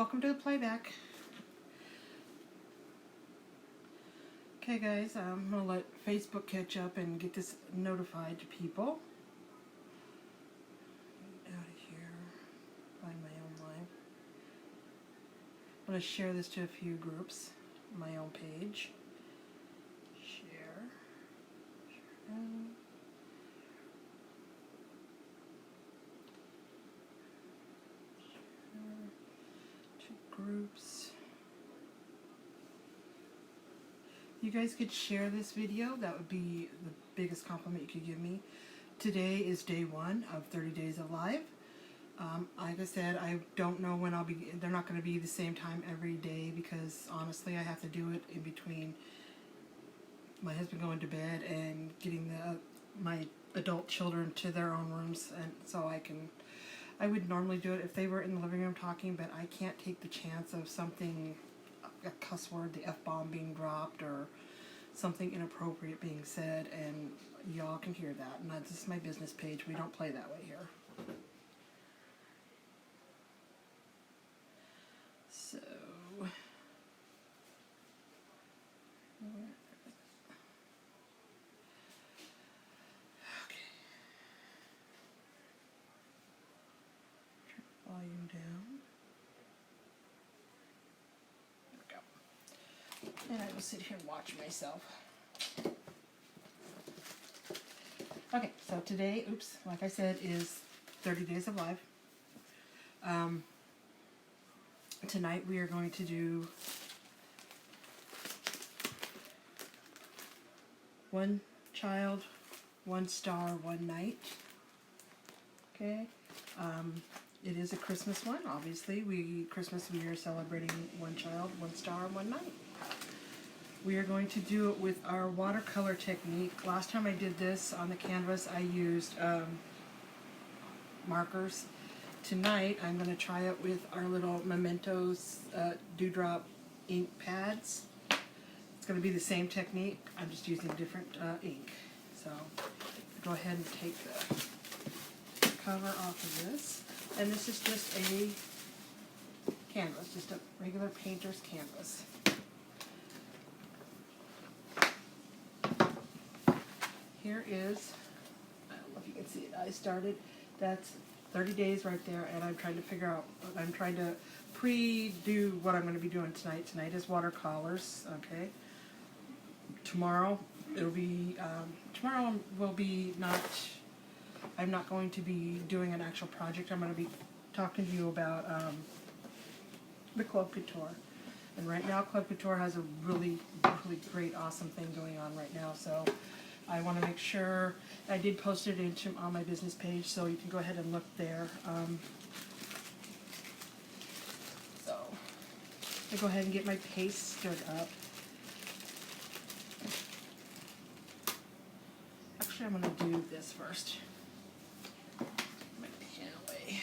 welcome to the playback. Okay guys, I'm going to let Facebook catch up and get this notified to people. Out of here, find my own live. I'm going to share this to a few groups, my own page. Share. Groups. You guys could share this video. That would be the biggest compliment you could give me. Today is day 1 of 30 Days of Live. Like I said, I don't know when I'll be. They're not going to be the same time every day because honestly, I have to do it in between my husband going to bed and getting my adult children to their own rooms, and so I would normally do it if they were in the living room talking, but I can't take the chance of something, a cuss word, the F-bomb being dropped, or something inappropriate being said, and y'all can hear that. And this is my business page. We don't play that way here. So, volume down. There we go. And I will sit here and watch myself. Okay, so today, like I said, is 30 Days of Live. Tonight we are going to do one child, one star, one night. Okay. It is a Christmas one, obviously. We are celebrating one child, one star, one night. We are going to do it with our watercolor technique. Last time I did this on the canvas, I used markers. Tonight, I'm going to try it with our little Mementos Dewdrop ink pads. It's going to be the same technique. I'm just using different ink. So, go ahead and take the cover off of this. And this is just a canvas, just a regular painter's canvas. Here is, I don't know if you can see it, I started, that's 30 days right there, and I'm trying to figure out, I'm trying to pre-do what I'm going to be doing tonight. Tonight is watercolors, okay? Tomorrow, it'll be, tomorrow will be not, I'm not going to be doing an actual project. I'm going to be talking to you about the Club Couture. And right now, Club Couture has a really, really great, awesome thing going on right now, so I want to make sure, I did post it on my business page, so you can go ahead and look there. So, I go ahead and get my paste stirred up. Actually, I'm going to do this first. My pan away.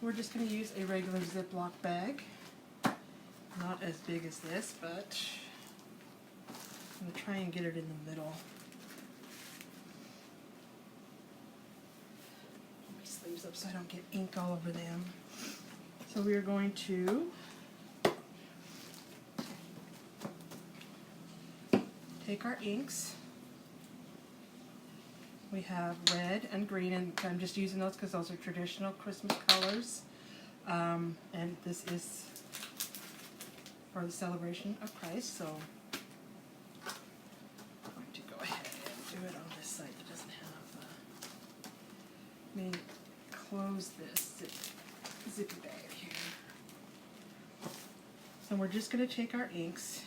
We're just going to use a regular Ziploc bag. Not as big as this, but I'm going to try and get it in the middle. Put my sleeves up so I don't get ink all over them. So we are going to take our inks. We have red and green, and I'm just using those because those are traditional Christmas colors. And this is for the celebration of Christ, so do it on this side that doesn't have, let me close this zippy bag here. So we're just going to take our inks,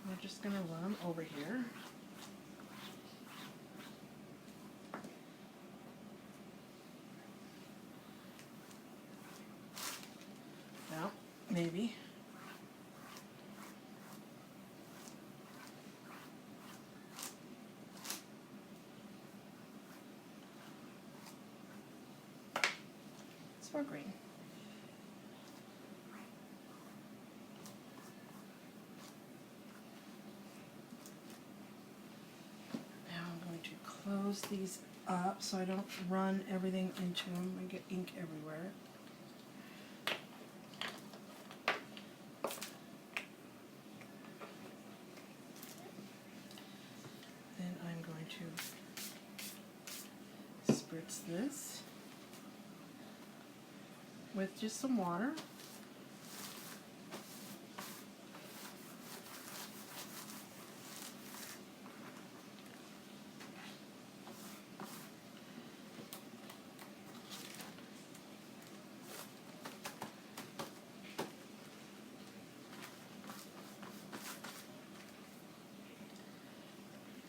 we're just going to run them over here. Well, maybe. For green. Now I'm going to close these up so I don't run everything into them and get ink everywhere. Then I'm going to spritz this with just some water.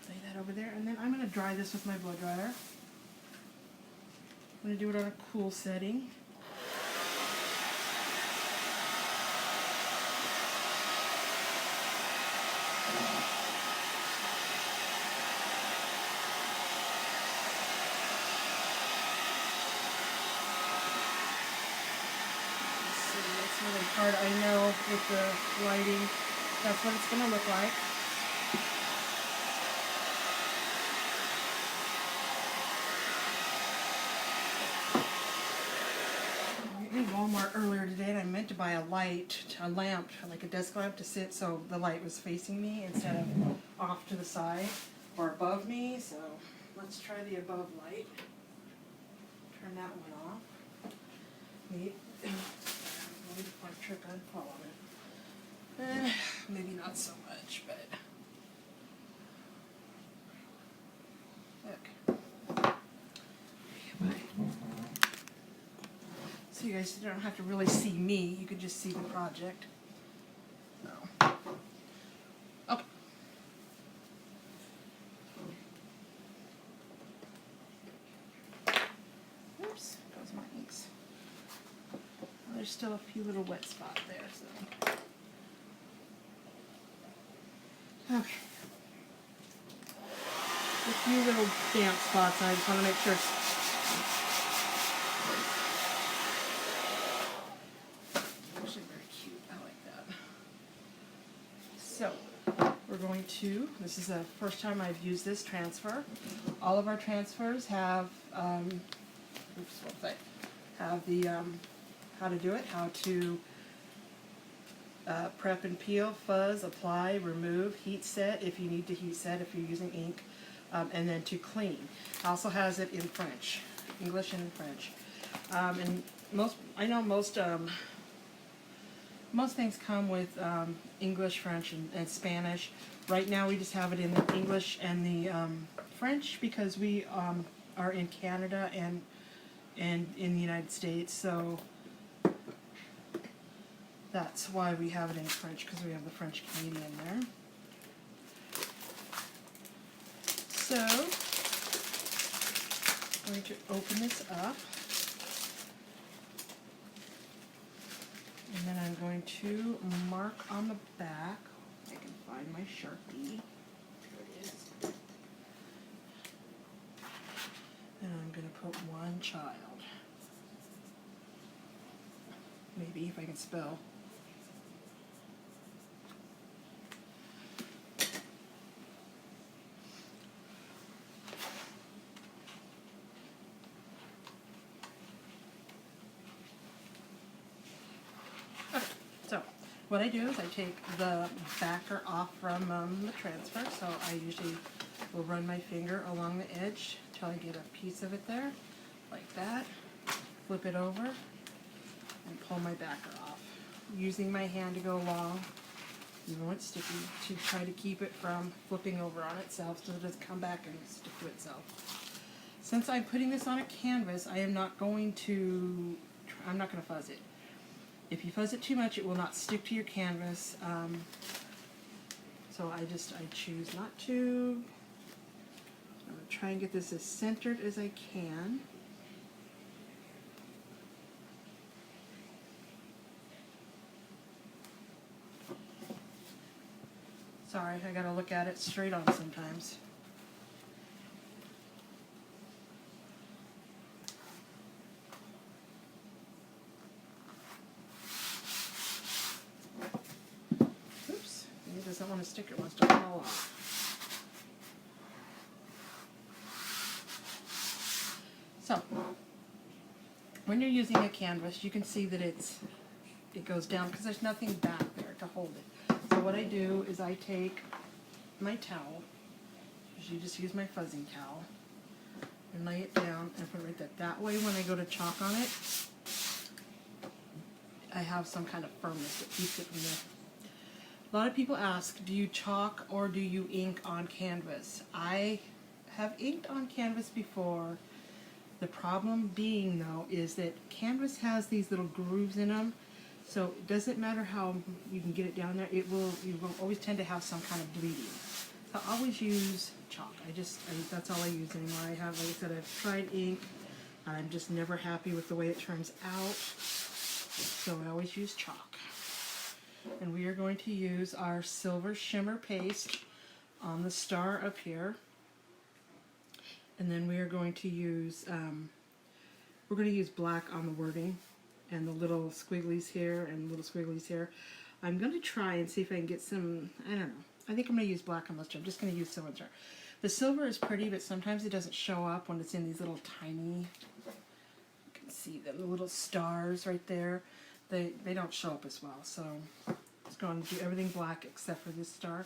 Lay that over there, and then I'm going to dry this with my blow dryer. I'm going to do it on a cool setting. It's really hard, I know, with the lighting. That's what it's going to look like. I was in Walmart earlier today and I meant to buy a lamp, like a desk lamp to sit so the light was facing me instead of off to the side or above me. So let's try the above light. Turn that one off. Maybe before I trip and fall on it. Maybe not so much, but look. So you guys don't have to really see me, you can just see the project. So. Okay. Oops, goes my inks. Well, there's still a few little wet spots there, so. Okay. A few little damp spots, I just want to make sure. Actually very cute, I like that. So, we're going to, this is the first time I've used this transfer. All of our transfers have, have the, how to do it, how to prep and peel, fuzz, apply, remove, heat set if you need to heat set if you're using ink, and then to clean. It also has it in French, English and French. And I know most things come with English, French, and Spanish. Right now we just have it in the English and the French because we are in Canada and in the United States, so that's why we have it in French, because we have the French Canadian there. So, I'm going to open this up, and then I'm going to mark on the back. I can find my Sharpie. There it is. And I'm going to put one child. Maybe if I can spell. Okay, so what I do is I take the backer off from the transfer, so I usually will run my finger along the edge until I get a piece of it there, like that, flip it over, and pull my backer off. Using my hand to go along, even when it's sticky, to try to keep it from flipping over on itself so it doesn't come back and stick to itself. Since I'm putting this on a canvas, I'm not going to fuzz it. If you fuzz it too much, it will not stick to your canvas. So I choose not to. I'm going to try and get this as centered as I can. Sorry, I gotta look at it straight on sometimes. Oops, it doesn't want to stick, it wants to fall off. when you're using a canvas, you can see that it goes down because there's nothing back there to hold it. So what I do is I take my towel, usually just use my fuzzing towel, and lay it down and put it right there. That way when I go to chalk on it, I have some kind of firmness that keeps it from there. A lot of people ask, do you chalk or do you ink on canvas? I have inked on canvas before. The problem being, though, is that canvas has these little grooves in them, so it doesn't matter how you can get it down there, you will always tend to have some kind of bleeding. So I always use chalk. That's all I use anymore. Like I said, I've tried ink. I'm just never happy with the way it turns out, so I always use chalk. And we are going to use our silver shimmer paste on the star up here. And then we are going to use, black on the wording and the little squigglies here and little squigglies here. I'm going to try and see if I can get some, I don't know. I think I'm going to use black on most of them. I'm just going to use silver. The silver is pretty, but sometimes it doesn't show up when it's in these little tiny, you can see the little stars right there. They don't show up as well, so I'm just going to do everything black except for this star.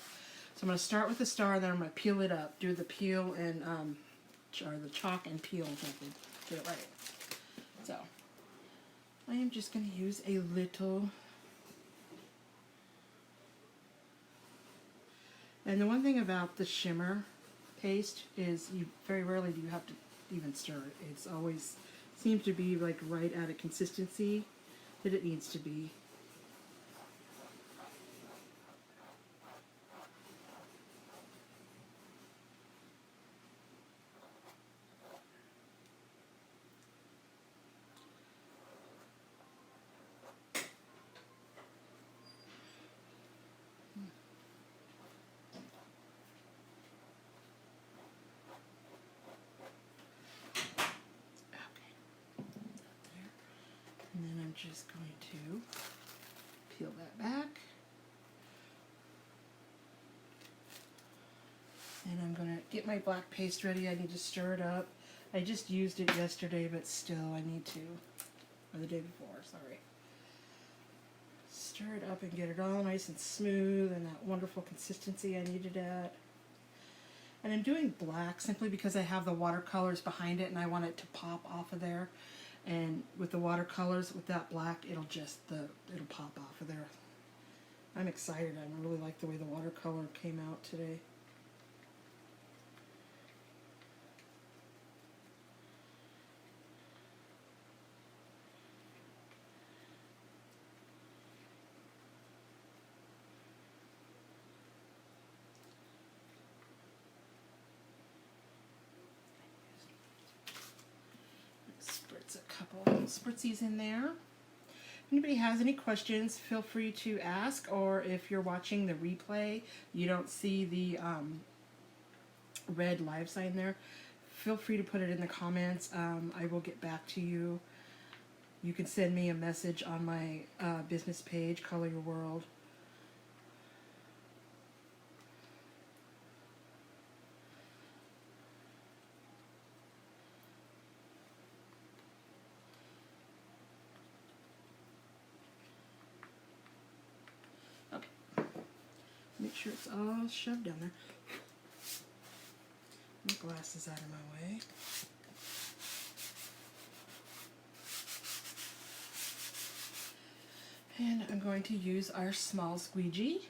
So I'm going to start with the star, then I'm going to peel it up, do the peel and, or the chalk and peel, so I can get it right. So, I am just going to use a little. And the one thing about the shimmer paste is you very rarely do you have to even stir it. It's always seems to be like right at a consistency that it needs to be. And then I'm just going to peel that back. And I'm going to get my black paste ready. I need to stir it up. I just used it yesterday, but still I need to, or the day before, sorry. Stir it up and get it all nice and smooth and that wonderful consistency I needed at. And I'm doing black simply because I have the watercolors behind it and I want it to pop off of there. And with the watercolors, with that black, it'll pop off of there. I'm excited. I really like the way the watercolor came out today. Couple spritsies in there. If anybody has any questions, feel free to ask, or if you're watching the replay, you don't see the red live sign there, feel free to put it in the comments. I will get back to you. You can send me a message on my business page, Color Your World. Make sure it's all shoved down there. My glasses out of my way. And I'm going to use our small squeegee.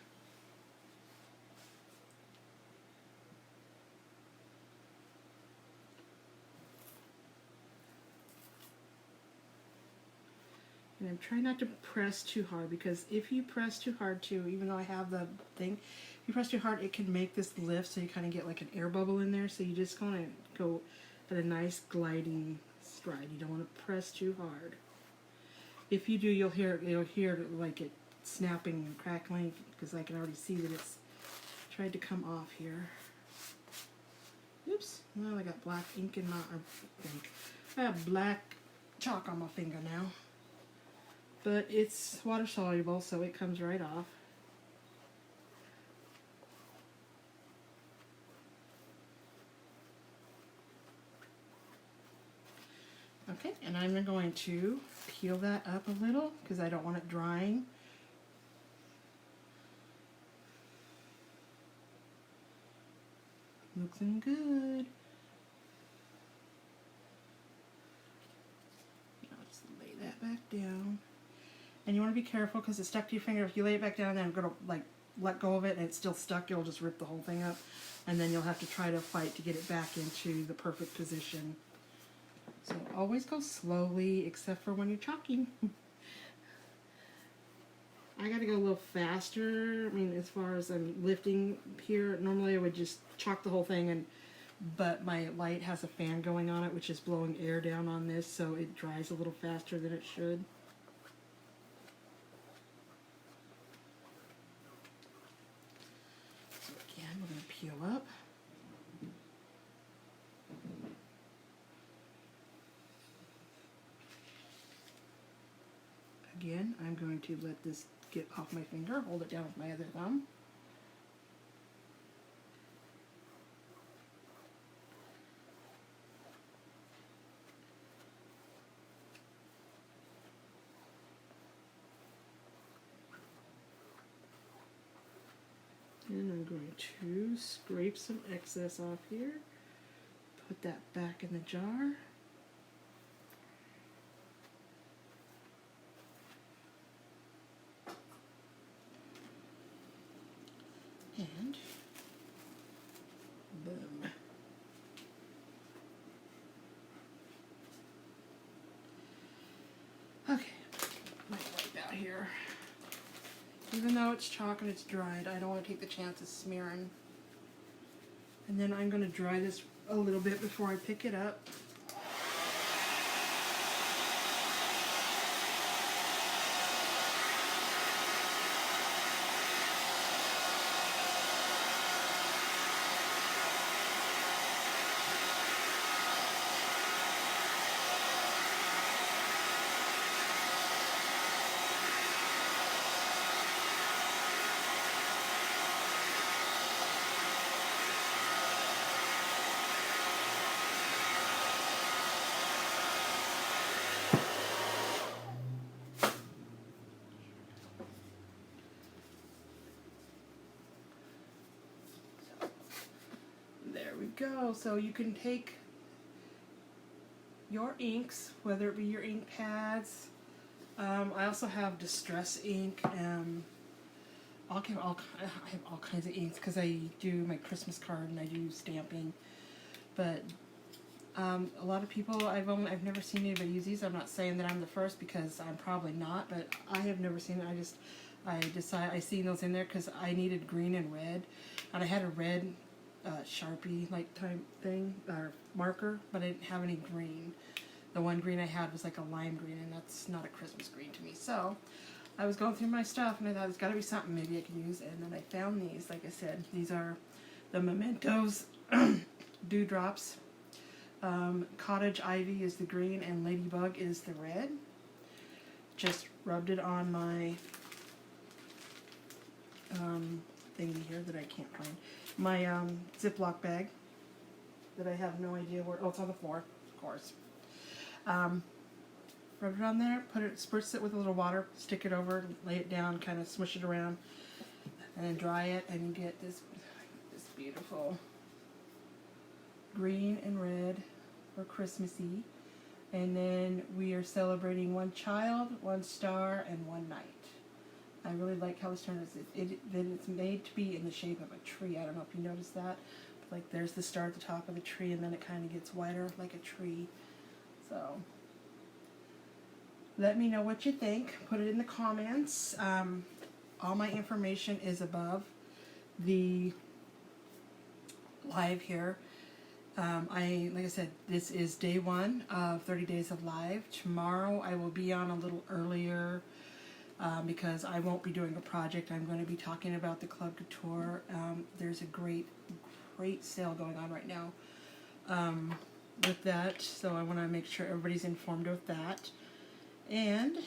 And I'm trying not to press too hard, because if you press too hard too, even though I have the thing, if you press too hard, it can make this lift, so you kind of get like an air bubble in there. So you just want to go at a nice gliding stride. You don't want to press too hard. If you do, you'll hear like it snapping and crackling, because I can already see that it's tried to come off here. Oops! Well, I got black ink in my ink. I have black chalk on my finger now. But it's water soluble, so it comes right off. Okay, and I'm going to peel that up a little because I don't want it drying. Looking good. Now just lay that back down. And you want to be careful because it's stuck to your finger. If you lay it back down and then go to like let go of it and it's still stuck, you'll just rip the whole thing up. And then you'll have to try to fight to get it back into the perfect position. So always go slowly, except for when you're chalking. I gotta go a little faster. I mean, as far as I'm lifting here, normally I would just chalk the whole thing, but my light has a fan going on it, which is blowing air down on this, so it dries a little faster than it should. So again, we're gonna peel up. Again, I'm going to let this get off my finger, hold it down with my other thumb. And I'm going to scrape some excess off here, put that back in the jar. And boom. Okay, my wipe out here. Even though it's chalk and it's dried, I don't want to take the chance of smearing. And then I'm going to dry this a little bit before I pick it up. There we go. So you can take your inks, whether it be your ink pads. I also have Distress ink. I have all kinds of inks because I do my Christmas card and I do stamping. But a lot of people, I've never seen anybody use these. I'm not saying that I'm the first because I'm probably not, but I have never seen it. I seen those in there because I needed green and red, and I had a red Sharpie like type thing or marker, but I didn't have any green. The one green I had was like a lime green, and that's not a Christmas green to me. So I was going through my stuff, and I thought there's got to be something maybe I can use, and then I found these. Like I said, these are the Mementos Dewdrops. Cottage Ivy is the green, and Ladybug is the red. Just rubbed it on my thingy here that I can't find. My Ziploc bag that I have no idea where. Oh, it's on the floor, of course. Rub it on there, spritz it with a little water, stick it over, lay it down, kind of smush it around, and then dry it, and you get this beautiful green and red for Christmassy. And then we are celebrating one child, one star, and one night. I really like how this turns. It's made to be in the shape of a tree. I don't know if you noticed that. But like there's the star at the top of the tree, and then it kind of gets wider like a tree. So let me know what you think. Put it in the comments. All my information is above the live here. Like I said, this is day 1 of 30 Days of Live. Tomorrow I will be on a little earlier because I won't be doing a project. I'm going to be talking about the Club Couture. There's a great sale going on right now with that, so I want to make sure everybody's informed of that. And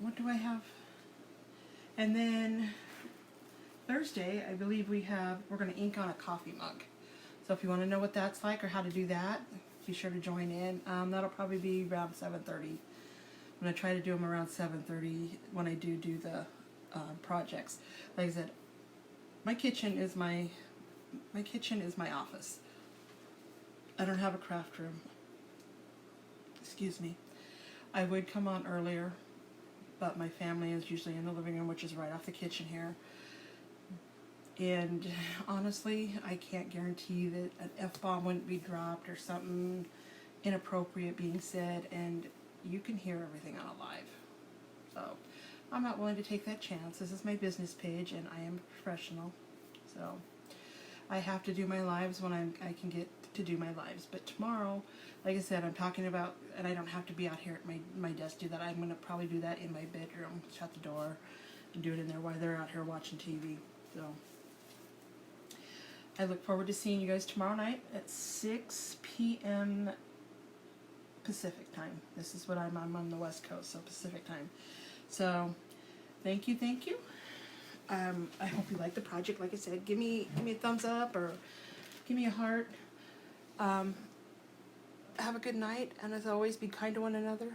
what do I have? And then Thursday, I believe we're going to ink on a coffee mug. So if you want to know what that's like or how to do that, be sure to join in. That'll probably be around 7:30. I'm gonna try to do them around 7:30 when I do the projects. Like I said, my kitchen is my office. I don't have a craft room. Excuse me. I would come on earlier, but my family is usually in the living room, which is right off the kitchen here. And honestly, I can't guarantee that an F-bomb wouldn't be dropped or something inappropriate being said, and you can hear everything on a live. So I'm not willing to take that chance. This is my business page, and I am a professional. So I have to do my lives when I can get to do my lives. But tomorrow, like I said, I'm talking about, and I don't have to be out here at my desk to do that. I'm going to probably do that in my bedroom, shut the door, and do it in there while they're out here watching TV. So I look forward to seeing you guys tomorrow night at 6 p.m. Pacific time. This is what I'm on the West Coast, so Pacific time. So thank you. I hope you like the project. Like I said, give me a thumbs up or give me a heart. Have a good night, and as always, be kind to one another.